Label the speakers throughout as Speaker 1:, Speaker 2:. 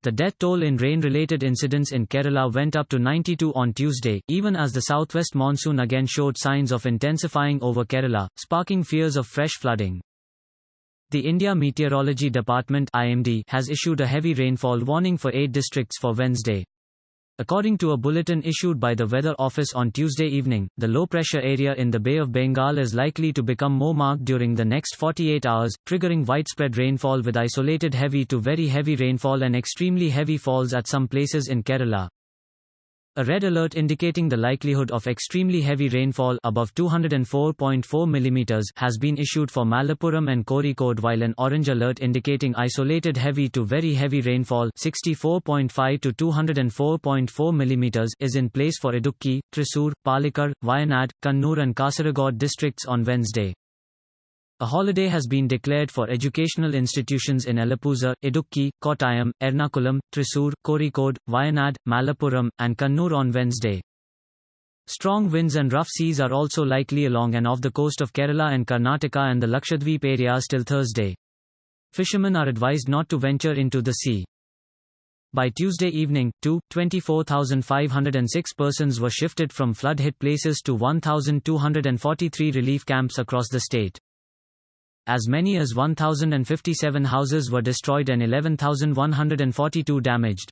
Speaker 1: The death toll in rain-related incidents in Kerala went up to 92 on Tuesday, even as the southwest monsoon again showed signs of intensifying over Kerala, sparking fears of fresh flooding. The India Meteorology Department (IMD) has issued a heavy rainfall warning for 8 districts for Wednesday. According to a bulletin issued by the Weather Office on Tuesday evening, the low-pressure area in the Bay of Bengal is likely to become more marked during the next 48 hours, triggering widespread rainfall with isolated heavy to very heavy rainfall and extremely heavy falls at some places in Kerala. A red alert indicating the likelihood of extremely heavy rainfall above 204.4 mm has been issued for Malappuram and Kozhikode, while an orange alert indicating isolated heavy to very heavy rainfall 64.5 to 204.4 mm is in place for Idukki, Thrissur, Palakkad, Wayanad, Kannur and Kasaragod districts on Wednesday. A holiday has been declared for educational institutions in Alappuzha, Idukki, Kottayam, Ernakulam, Thrissur, Kozhikode, Wayanad, Malappuram, and Kannur on Wednesday. Strong winds and rough seas are also likely along and off the coast of Kerala and Karnataka and the Lakshadweep areas till Thursday. Fishermen are advised not to venture into the sea. By Tuesday evening, 24,506 persons were shifted from flood-hit places to 1,243 relief camps across the state. As many as 1,057 houses were destroyed and 11,142 damaged.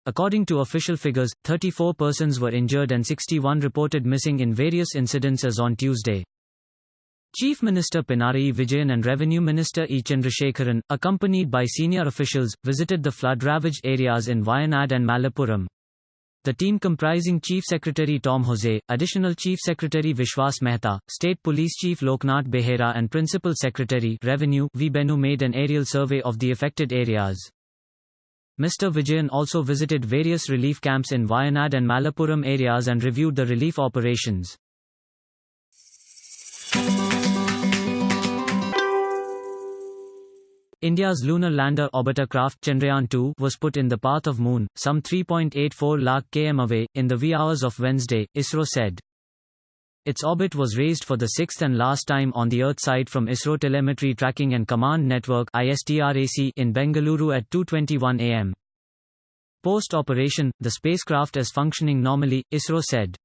Speaker 1: According to official figures, 34 persons were injured and 61 reported missing in various incidents as on Tuesday. Chief Minister Pinarayi Vijayan and Revenue Minister E. Chandrasekharan, accompanied by senior officials, visited the flood-ravaged areas in Wayanad and Malappuram. The team comprising Chief Secretary Tom Jose, Additional Chief Secretary Vishwas Mehta, State Police Chief Loknath Behera and Principal Secretary Revenue V. Benu made an aerial survey of the affected areas. Mr. Vijayan also visited various relief camps in Wayanad and Malappuram areas and reviewed the relief operations. India's lunar lander orbiter craft Chandrayaan-2 was put in the path of Moon, some 3.84 lakh km away, in the wee hours of Wednesday, ISRO said. Its orbit was raised for the sixth and last time on the Earth side from ISRO Telemetry Tracking and Command Network (ISTRAC) in Bengaluru at 2:21 am. Post-operation, the spacecraft is functioning normally, ISRO said.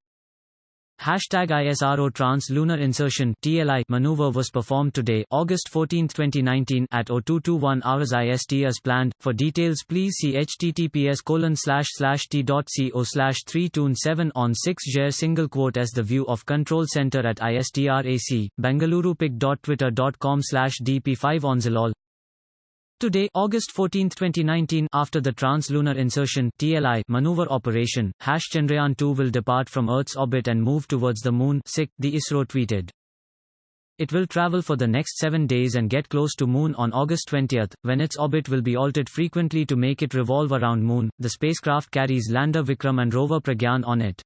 Speaker 1: #ISRO Trans-Lunar Insertion (TLI) maneuver was performed today, August 14, 2019, at 0221 hours IST as planned. For details, please see https://t.co/327 on 6 single quote as the view of Control Center at ISTRAC, Bengaluru pic.twitter.com/dp5 on Zilol. Today, August 14, 2019, after the Trans-Lunar Insertion (TLI) maneuver operation, #Chandrayaan-2 will depart from Earth's orbit and move towards the Moon, the ISRO tweeted. It will travel for the next 7 days and get close to Moon on August 20, when its orbit will be altered frequently to make it revolve around Moon. The spacecraft carries lander Vikram and rover Pragyan on it.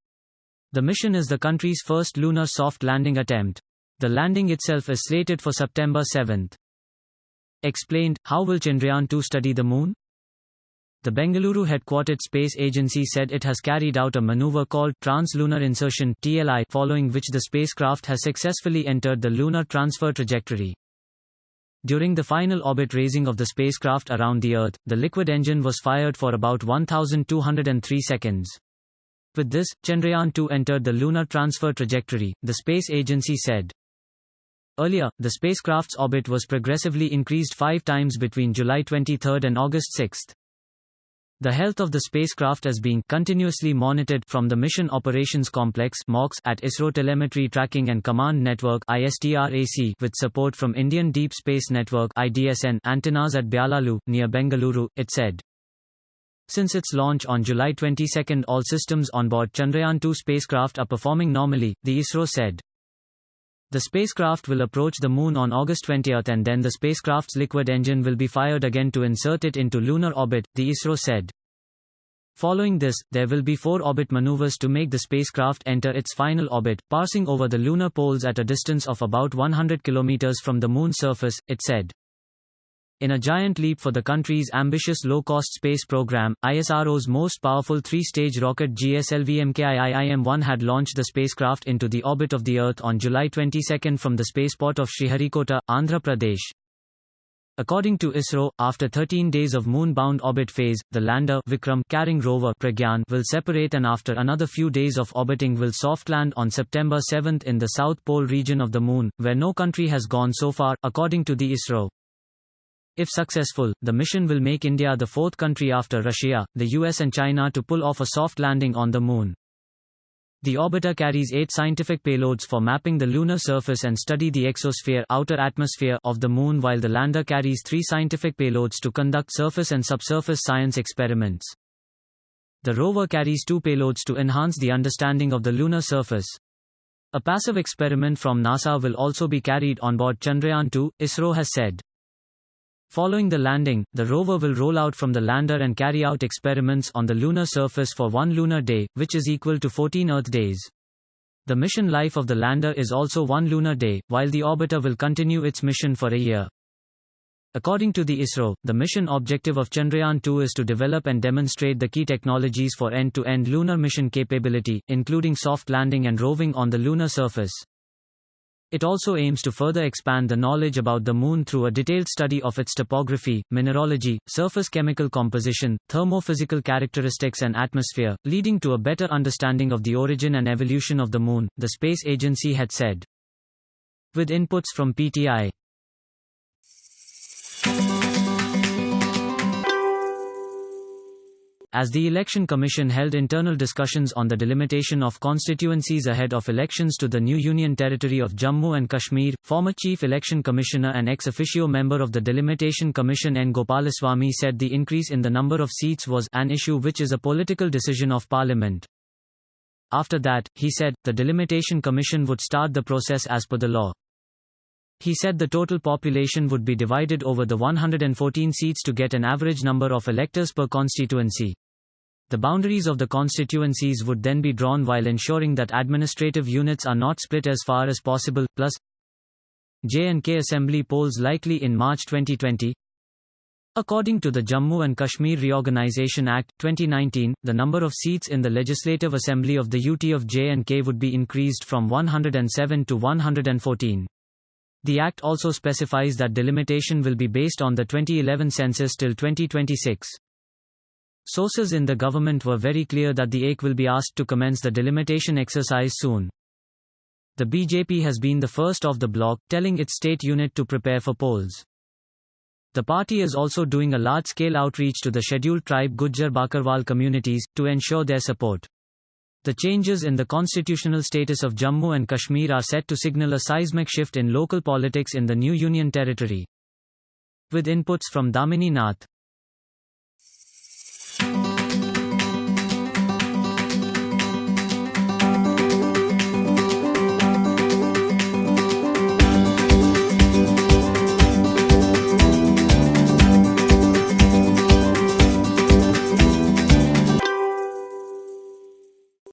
Speaker 1: The mission is the country's first lunar soft landing attempt. The landing itself is slated for September 7. Explained, how will Chandrayaan-2 study the Moon? The Bengaluru headquartered space agency said it has carried out a maneuver called Trans-Lunar Insertion (TLI), following which the spacecraft has successfully entered the lunar transfer trajectory. During the final orbit raising of the spacecraft around the Earth, the liquid engine was fired for about 1,203 seconds. With this, Chandrayaan-2 entered the lunar transfer trajectory, the space agency said. Earlier, the spacecraft's orbit was progressively increased 5 times between July 23 and August 6. The health of the spacecraft is being continuously monitored from the Mission Operations Complex at ISRO Telemetry Tracking and Command Network (ISTRAC) with support from Indian Deep Space Network (IDSN) antennas at Byalalu, near Bengaluru, it said. Since its launch on July 22, all systems on board Chandrayaan-2 spacecraft are performing normally, the ISRO said. The spacecraft will approach the Moon on August 20 and then the spacecraft's liquid engine will be fired again to insert it into lunar orbit, the ISRO said. Following this, there will be 4 orbit maneuvers to make the spacecraft enter its final orbit, passing over the lunar poles at a distance of about 100 km from the Moon's surface, it said. In a giant leap for the country's ambitious low-cost space program, ISRO's most powerful 3-stage rocket GSLV-MKIIM-1 had launched the spacecraft into the orbit of the Earth on July 22 from the spaceport of Sriharikota, Andhra Pradesh. According to ISRO, after 13 days of moon-bound orbit phase, the lander Vikram carrying rover Pragyan will separate and after another few days of orbiting will soft land on September 7 in the South Pole region of the Moon, where no country has gone so far, according to the ISRO. If successful, the mission will make India the fourth country after Russia, the US and China to pull off a soft landing on the Moon. The orbiter carries 8 scientific payloads for mapping the lunar surface and study the exosphere outer atmosphere of the Moon, while the lander carries 3 scientific payloads to conduct surface and subsurface science experiments. The rover carries 2 payloads to enhance the understanding of the lunar surface. A passive experiment from NASA will also be carried on board Chandrayaan 2, ISRO has said. Following the landing, the rover will roll out from the lander and carry out experiments on the lunar surface for 1 lunar day, which is equal to 14 Earth days. The mission life of the lander is also 1 lunar day, while the orbiter will continue its mission for a year. According to the ISRO, the mission objective of Chandrayaan 2 is to develop and demonstrate the key technologies for end-to-end lunar mission capability, including soft landing and roving on the lunar surface. It also aims to further expand the knowledge about the Moon through a detailed study of its topography, mineralogy, surface chemical composition, thermophysical characteristics and atmosphere, leading to a better understanding of the origin and evolution of the Moon, the space agency had said. With inputs from PTI. As the Election Commission held internal discussions on the delimitation of constituencies ahead of elections to the new Union Territory of Jammu and Kashmir, former Chief Election Commissioner and ex officio member of the Delimitation Commission N. Gopalaswamy said the increase in the number of seats was an issue which is a political decision of Parliament. After that, he said, the Delimitation Commission would start the process as per the law. He said the total population would be divided over the 114 seats to get an average number of electors per constituency. The boundaries of the constituencies would then be drawn while ensuring that administrative units are not split as far as possible. Plus, J&K Assembly polls likely in March 2020. According to the Jammu and Kashmir Reorganisation Act, 2019, the number of seats in the Legislative Assembly of the UT of J&K would be increased from 107 to 114. The Act also specifies that delimitation will be based on the 2011 census till 2026. Sources in the government were very clear that the AK will be asked to commence the delimitation exercise soon. The BJP has been the first of the bloc, telling its state unit to prepare for polls. The party is also doing a large-scale outreach to the scheduled tribe Gujjar Bakarwal communities, to ensure their support. The changes in the constitutional status of Jammu and Kashmir are set to signal a seismic shift in local politics in the new Union Territory. With inputs from Damini Nath.